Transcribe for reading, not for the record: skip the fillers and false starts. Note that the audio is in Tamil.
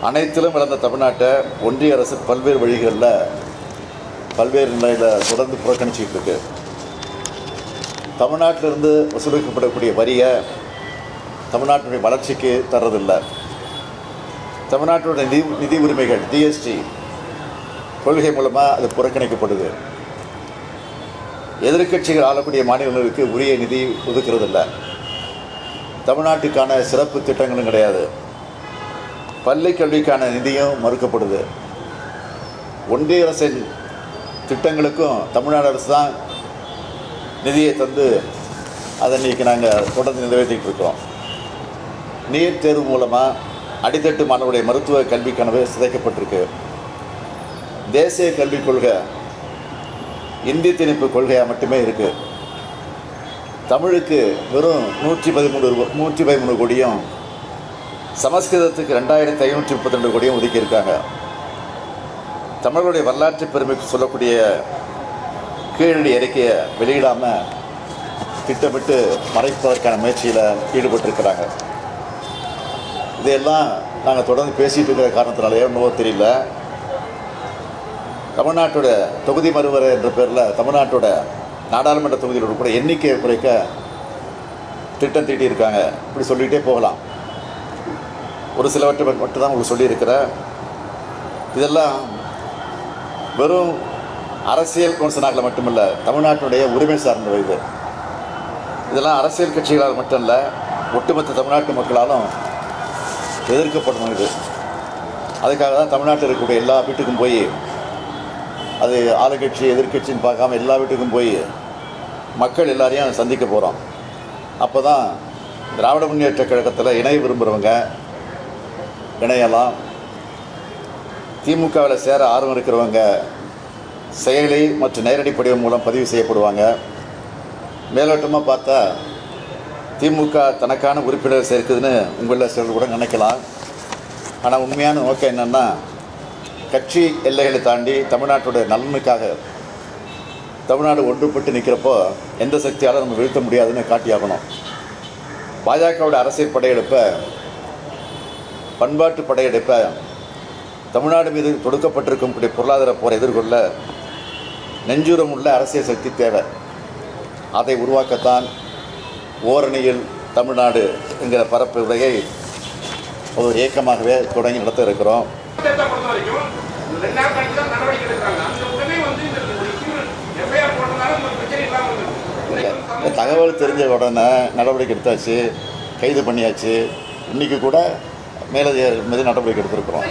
அனைத்திலும் இழந்த தமிழ்நாட்டை ஒன்றிய அரசு பல்வேறு வழிகளில் பல்வேறு நிலையில் தொடர்ந்து புறக்கணிச்சிக்கிட்டு இருக்கு. தமிழ்நாட்டிலிருந்து வசூலிக்கப்படக்கூடிய வரியை தமிழ்நாட்டினுடைய வளர்ச்சிக்கு தர்றதில்லை. தமிழ்நாட்டினுடைய நிதி உரிமைகள் ஜிஎஸ்டி கொள்கை மூலமாக அது புறக்கணிக்கப்படுது. எதிர்க்கட்சிகள் ஆளக்கூடிய மாநிலங்களுக்கு உரிய நிதி ஒதுக்கிறதில்லை. தமிழ்நாட்டுக்கான சிறப்பு திட்டங்களும் கிடையாது. பள்ளி கல்விக்கான நிதியும் மறுக்கப்படுது. ஒன்றிய அரசின் திட்டங்களுக்கும் தமிழ்நாடு அரசு தான் நிதியை தந்து அதை இன்றைக்கி நாங்கள் தொடர்ந்து நிறைவேற்றிட்டு இருக்கோம். நீட் தேர்வு மூலமாக அடித்தட்டு மாணவருடைய மருத்துவ கல்வி கனவு சிதைக்கப்பட்டிருக்கு. தேசிய கல்விக் கொள்கை இந்தி திணிப்பு கொள்கையாக மட்டுமே இருக்குது. தமிழுக்கு வெறும் 113 கோடியும் சமஸ்கிருதத்துக்கு 2532 கோடியும் ஒதுக்கியிருக்காங்க. தமிழர்களுடைய வரலாற்று பெருமைக்கு சொல்லக்கூடிய கீழடி அறிக்கையை வெளியிடாமல் திட்டமிட்டு மறைப்பதற்கான முயற்சியில் ஈடுபட்டிருக்கிறாங்க. இதையெல்லாம் நாங்கள் தொடர்ந்து பேசிகிட்டு இருக்கிற காரணத்தினாலே என்னவோ தெரியல, தமிழ்நாட்டோட தொகுதி மறுவரை என்ற பேரில் தமிழ்நாட்டோட நாடாளுமன்ற தொகுதியில் கூட எண்ணிக்கையை குறைக்க திட்டம் தீட்டியிருக்காங்க. இப்படி சொல்லிகிட்டே போகலாம். ஒரு சிலவற்றை மட்டும்தான் உங்களுக்கு சொல்லியிருக்கிறேன். இதெல்லாம் வெறும் அரசியல் விமர்சனங்கள் மட்டுமில்லை, தமிழ்நாட்டினுடைய உரிமை சார்ந்த இது. இதெல்லாம் அரசியல் கட்சிகளால் மட்டும் இல்லை, ஒட்டுமொத்த தமிழ்நாட்டு மக்களாலும் எதிர்க்கப்படணும். இது அதுக்காக தான் தமிழ்நாட்டில் இருக்கக்கூடிய எல்லா வீட்டுக்கும் போய், அது ஆளுங்கட்சி எதிர்கட்சின்னு பார்க்காம எல்லா வீட்டுக்கும் போய் மக்கள் எல்லாரையும் சந்திக்க போகிறோம். அப்போ தான் திராவிட முன்னேற்ற கழகத்தில் இணைய விரும்புகிறவங்க இணையலாம். திமுகவில் சேர ஆர்வம் இருக்கிறவங்க செயலி மற்றும் நேரடி படிவம் மூலம் பதிவு செய்யப்படுவாங்க. மேலோட்டமாக பார்த்தா திமுக தனக்கான உறுப்பினர் சேர்க்குதுன்னு உங்களில் சிலர் கூட நினைக்கலாம். ஆனால் உண்மையான நோக்கம் என்னென்னா, கட்சி எல்லைகளை தாண்டி தமிழ்நாட்டோட நலனுக்காக தமிழ்நாடு ஒன்றுபட்டு நிற்கிறப்போ எந்த சக்தியாலும் நம்ம வீழ்த்த முடியாதுன்னு காட்டியாகணும். பாஜகவோட அரசியல் படையெடுப்பை, பண்பாட்டு படையெடுப்பை, தமிழ்நாடு மீது தொடுக்கப்பட்டிருக்கும் பொருளாதார போரை எதிர்கொள்ள நெஞ்சுரம் உள்ள அரசியல் சக்தி தேவை. அதை உருவாக்கத்தான் ஓரணியில் தமிழ்நாடு என்கிற பரப்பு உரையை ஒரு இயக்கமாகவே தொடங்கி நடத்த இருக்கிறோம். தகவல் தெரிஞ்ச உடனே நடவடிக்கை எடுத்தாச்சு, கைது பண்ணியாச்சு. இன்றைக்கி கூட மேலதிகாரிகள் மீது நடவடிக்கை எடுத்திருக்கிறோம்.